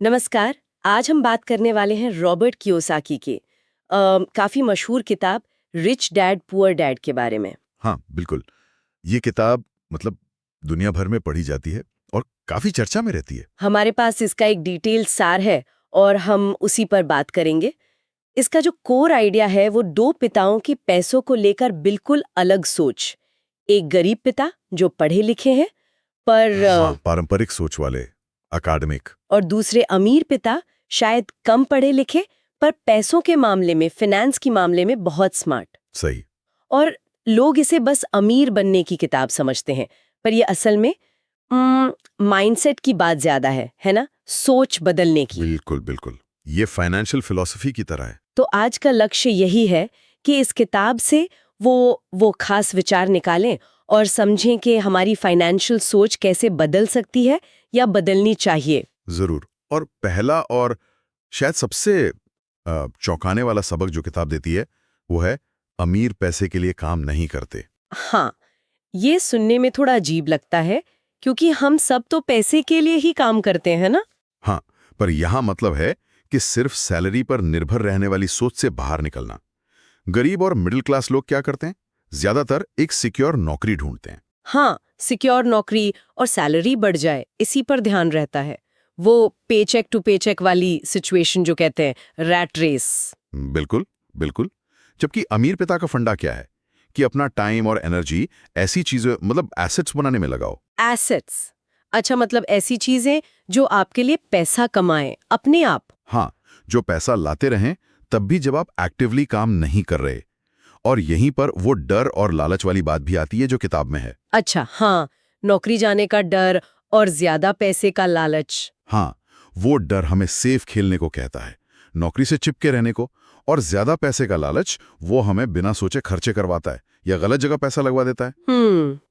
नमस्कार। आज हम बात करने वाले हैं रॉबर्ट कियोसाकी की काफी मशहूर किताब रिच डैड पुअर डैड के बारे में। हाँ, बिल्कुल। ये किताब मतलब दुनिया भर में पढ़ी जाती है और काफी चर्चा में रहती है। हमारे पास इसका एक डिटेल सार है और हम उसी पर बात करेंगे। इसका जो कोर आइडिया है वो दो पिताओं की पैसों को लेकर बिल्कुल अलग सोच। एक गरीब पिता जो पढ़े लिखे हैं पर हाँ, पारंपरिक सोच वाले, अकादमिक। और दूसरे अमीर पिता शायद कम पढ़े लिखे पर पैसों के मामले में, फाइनेंस की मामले में बहुत स्मार्ट। सही। और लोग इसे बस अमीर बनने की किताब समझते हैं, पर ये असल में माइंडसेट की बात ज्यादा है ना, सोच बदलने की। बिल्कुल बिल्कुल, ये फाइनेंशियल फिलॉसफी की तरह है। तो आज का लक्ष्य यही है कि इस किताब से वो खास विचार निकालें और समझें कि हमारी फाइनेंशियल सोच कैसे बदल सकती है या बदलनी चाहिए। जरूर। और पहला और शायद सबसे चौंकाने वाला सबक जो किताब देती है वो है अमीर पैसे के लिए काम नहीं करते। हाँ, ये सुनने में थोड़ा अजीब लगता है क्योंकि हम सब तो पैसे के लिए ही काम करते हैं ना। हाँ, पर यहाँ मतलब है कि सिर्फ सैलरी पर निर्भर रहने वाली सोच से बाहर निकलना। गरीब और मिडिल क्लास लोग क्या करते हैं? ज्यादातर एक सिक्योर नौकरी ढूंढते हैं। हाँ, सिक्योर नौकरी और सैलरी बढ़ जाए इसी पर ध्यान रहता है। वो पेचेक टू पेचेक वाली सिचुएशन जो कहते हैं, रैट रेस। बिल्कुल बिल्कुल। जबकि अमीर पिता का फंडा क्या है कि अपना टाइम और एनर्जी ऐसी चीजें मतलब एसेट्स बनाने में लगाओ। एसेट्स? अच्छा, मतलब ऐसी चीजें जो आपके लिए पैसा कमाएं अपने आप। हाँ, जो पैसा लाते रहें तब भी जब आप एक्टिवली काम नहीं कर रहे। और यहीं पर वो डर और लालच वाली बात भी आती है जो किताब में है। अच्छा, हाँ, नौकरी जाने का डर और ज्यादा पैसे का लालच। हाँ, वो डर हमें सेफ खेलने को कहता है, नौकरी से चिपके रहने को। और ज्यादा पैसे का लालच वो हमें बिना सोचे खर्चे करवाता है या गलत जगह पैसा लगवा देता है।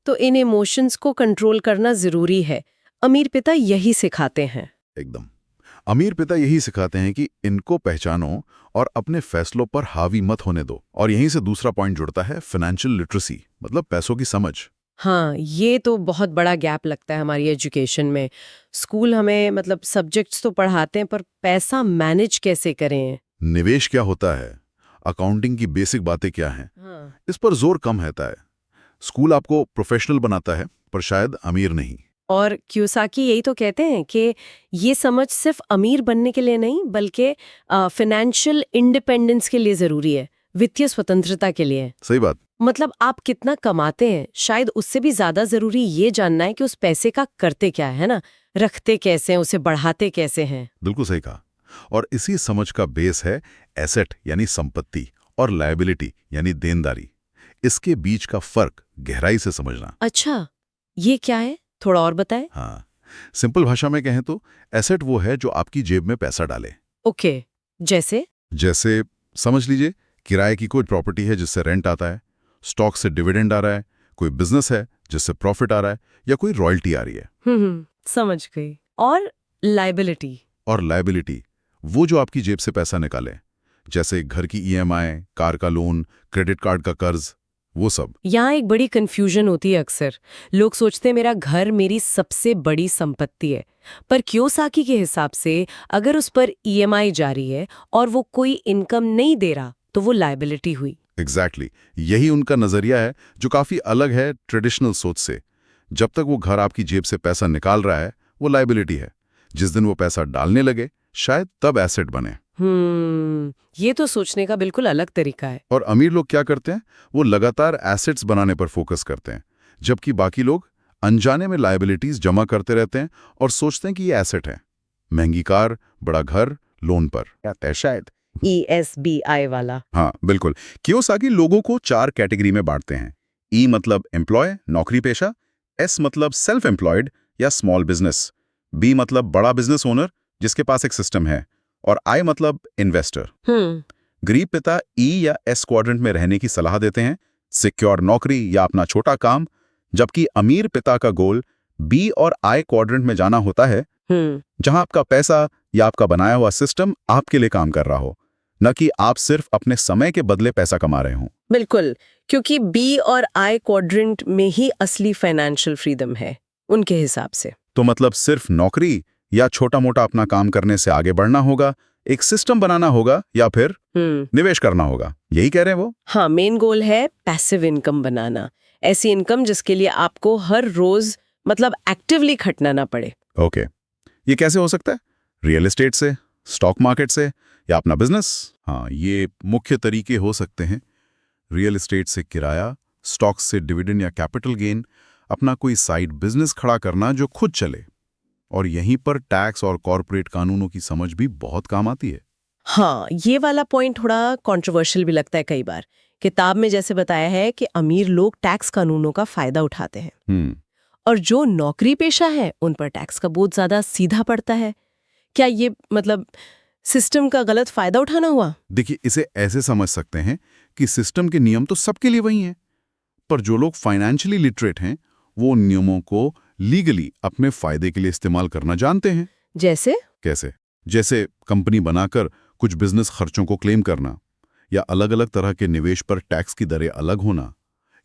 तो इन इमोशंस को कंट्रोल करना जरूरी है। अमीर पिता यही सिखाते हैं। एकदम। अमीर पिता यही सिखाते हैं कि इनको पहचानो और अपने फैसलों पर हावी मत होने दो। और यहीं से दूसरा पॉइंट जुड़ता है, फाइनेंशियल लिटरेसी, मतलब पैसों की समझ। हाँ, ये तो बहुत बड़ा गैप लगता है हमारी एजुकेशन में। स्कूल हमें मतलब सब्जेक्ट्स तो पढ़ाते हैं पर पैसा मैनेज कैसे करें। निवेश क्या होता है, अकाउंटिंग की बेसिक बातें क्या हैं, हाँ। इस पर जोर कम रहता है। स्कूल आपको प्रोफेशनल बनाता है पर शायद अमीर नहीं। और क्यूसाकी यही तो कहते हैं कि ये समझ सिर्फ अमीर बनने के लिए नहीं बल्कि फाइनेंशियल इंडिपेंडेंस के लिए जरूरी है, वित्तीय स्वतंत्रता के लिए। सही बात। मतलब आप कितना कमाते हैं, शायद उससे भी ज्यादा जरूरी ये जानना है कि उस पैसे का करते क्या है ना, रखते कैसे हैं, उसे बढ़ाते कैसे हैं। बिल्कुल सही कहा। और इसी समझ का बेस है एसेट यानी संपत्ति और लायबिलिटी यानी देनदारी। इसके बीच का फर्क गहराई से समझना। अच्छा, ये क्या है, थोड़ा और बताएं। हाँ, सिंपल भाषा में कहें तो एसेट वो है जो आपकी जेब में पैसा डाले। ओके, जैसे? जैसे समझ लीजिए, किराए की कोई प्रॉपर्टी है जिससे रेंट आता है, स्टॉक से डिविडेंड आ रहा है, कोई बिजनेस है जिससे प्रॉफिट आ रहा है, या कोई रॉयल्टी आ रही है। समझ गई। और लायबिलिटी? और लायबिलिटी वो जो आपकी जेब से पैसा निकाले, जैसे घर की ईएमआई, कार का लोन, क्रेडिट कार्ड का कर्ज, वो सब। यहाँ एक बड़ी कंफ्यूजन होती है अक्सर। लोग सोचते हैं मेरा घर मेरी सबसे बड़ी संपत्ति है, पर कियोसाकी के हिसाब से अगर उस पर ईएमआई जारी है और वो कोई इनकम नहीं दे रहा तो वो लायबिलिटी हुई। एग्जैक्टली यही उनका नजरिया है, जो काफी अलग है ट्रेडिशनल सोच से। जब तक वो घर आपकी जेब से पैसा निकाल रहा है वो लायबिलिटी है। जिस दिन वो पैसा डालने लगे शायद तब एसेट बने। ये तो सोचने का बिल्कुल अलग तरीका है। और अमीर लोग क्या करते हैं, वो लगातार एसेट्स बनाने पर फोकस करते हैं, जबकि बाकी लोग अनजाने में लायबिलिटीज जमा करते रहते हैं और सोचते हैं कि ये एसेट है। महंगी कार, बड़ा घर, लोन पर कहते हैं शायद। ESBI वाला। हाँ बिल्कुल। कियोसाकी लोगों को 4 कैटेगरी में बांटते हैं। ई मतलब एम्प्लॉय, नौकरी पेशा। एस मतलब सेल्फ एम्प्लॉयड या स्मॉल बिजनेस। बी मतलब बड़ा बिजनेस ओनर जिसके पास एक सिस्टम है। और आई मतलब इन्वेस्टर। गरीब पिता ई या एस क्वाड्रेंट में रहने की सलाह देते हैं, सिक्योर नौकरी या अपना छोटा काम। जबकि अमीर पिता का गोल बी और आई क्वाड्रेंट में जाना होता है, जहां आपका पैसा या आपका बनाया हुआ सिस्टम आपके लिए काम कर रहा हो, न कि आप सिर्फ अपने समय के बदले पैसा कमा रहे हो। बिल्कुल, क्योंकि बी और आई क्वाड्रेंट में ही असली फाइनेंशियल फ्रीडम है उनके हिसाब से। तो मतलब सिर्फ नौकरी या छोटा मोटा अपना काम करने से आगे बढ़ना होगा, एक सिस्टम बनाना होगा, या फिर निवेश करना होगा, यही कह रहे हैं वो? हाँ, मेन गोल है पैसिव इनकम बनाना, ऐसी इनकम जिसके लिए आपको हर रोज मतलब एक्टिवली खटना ना पड़े। ओके, ये कैसे हो सकता है? रियल एस्टेट से, स्टॉक मार्केट से, या अपना बिजनेस? हाँ, ये मुख्य तरीके हो सकते हैं। रियल एस्टेट से किराया, स्टॉक से डिविडेंड या कैपिटल गेन, अपना कोई साइड बिजनेस खड़ा करना जो खुद चले। और यहीं पर टैक्स और कॉर्पोरेट कानूनों की समझ भी बहुत काम आती है। हाँ, ये वाला पॉइंट थोड़ा कंट्रोवर्शियल भी लगता है कई बार। किताब में जैसे बताया है कि अमीर लोग टैक्स कानूनों का फायदा उठाते हैं और जो नौकरी पेशा है उन पर टैक्स का बोझ ज्यादा सीधा पड़ता है। क्या ये मतलब सिस्टम का गलत फायदा उठाना हुआ? देखिए, इसे ऐसे समझ सकते हैं कि सिस्टम के नियम तो सबके लिए वही हैं, पर जो लोग फाइनेंशियली लिटरेट हैं वो उन नियमों को लीगली अपने फायदे के लिए इस्तेमाल करना जानते हैं। जैसे? कैसे? जैसे कंपनी बनाकर कुछ बिजनेस खर्चों को क्लेम करना, या अलग अलग तरह के निवेश पर टैक्स की दरें अलग होना।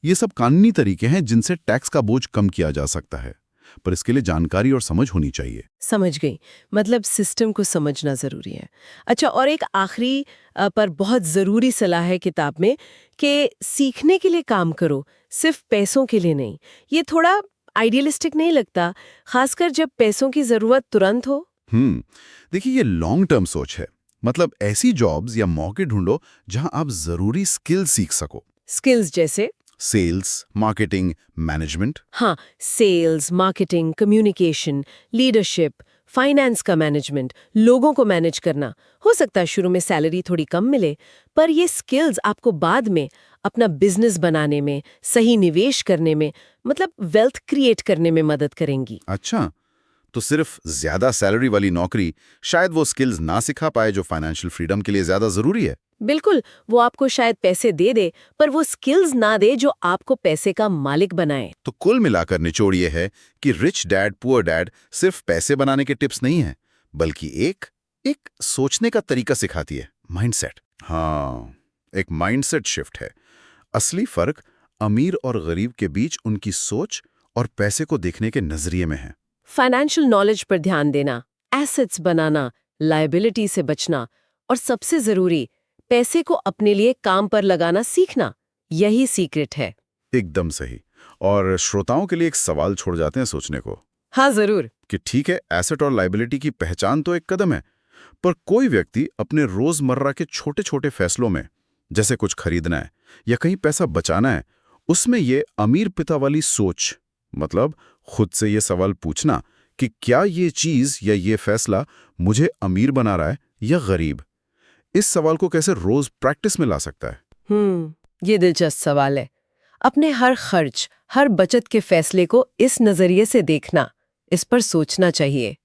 ये सब कानूनी तरीके हैं जिनसे टैक्स का बोझ कम किया जा सकता है, पर इसके लिए जानकारी और समझ होनी चाहिए। समझ गई, मतलब सिस्टम को समझना जरूरी है। अच्छा, और एक आखिरी पर बहुत जरूरी सलाह है किताब में कि सीखने के लिए काम करो, सिर्फ पैसों के लिए नहीं। ये थोड़ा आइडियलिस्टिक नहीं लगता, खासकर जब पैसों की जरूरत तुरंत हो? देखिए, ये लॉन्ग टर्म सोच है। मतलब ऐसी जॉब्स या मौके ढूंढो जहां आप जरूरी स्किल सीख सको। स्किल्स जैसे? Sales, marketing, management. हाँ, sales, marketing, communication, leadership, finance का मैनेजमेंट, लोगों को मैनेज करना। हो सकता है शुरू में सैलरी थोड़ी कम मिले, पर ये स्किल्स आपको बाद में अपना बिजनेस बनाने में, सही निवेश करने में, मतलब वेल्थ क्रिएट करने में मदद करेंगी। अच्छा, तो सिर्फ ज्यादा सैलरी वाली नौकरी शायद वो स्किल्स ना सिखा पाए जो फाइनेंशियल फ्रीडम के लिए ज्यादा जरूरी है। बिल्कुल, वो आपको शायद पैसे दे, पर वो स्किल्स ना दे जो आपको पैसे का मालिक बनाए। तो कुल मिलाकर निचोड़ ये है कि रिच डैड पुअर डैड सिर्फ पैसे बनाने के टिप्स नहीं है, बल्कि एक सोचने का तरीका सिखाती है, माइंडसेट। हाँ, एक माइंडसेट शिफ्ट है। असली फर्क अमीर और गरीब के बीच उनकी सोच और पैसे को देखने के नजरिए में है। फाइनेंशियल नॉलेज पर ध्यान देना, एसेट्स बनाना, लायबिलिटी से बचना, और सबसे जरूरी पैसे को अपने लिए काम पर लगाना सीखना, यही सीक्रेट है। एकदम सही। और श्रोताओं के लिए एक सवाल छोड़ जाते हैं सोचने को। हाँ, जरूर। कि ठीक है, एसेट और लायबिलिटी की पहचान तो एक कदम है, पर कोई व्यक्ति अपने रोजमर्रा के छोटे छोटे फैसलों में, जैसे कुछ खरीदना है या कहीं पैसा बचाना है, उसमें ये अमीर पिता वाली सोच, मतलब खुद से ये सवाल पूछना कि क्या ये चीज या ये फैसला मुझे अमीर बना रहा है या गरीब, इस सवाल को कैसे रोज प्रैक्टिस में ला सकता है? ये दिलचस्प सवाल है। अपने हर खर्च, हर बचत के फैसले को इस नजरिए से देखना, इस पर सोचना चाहिए।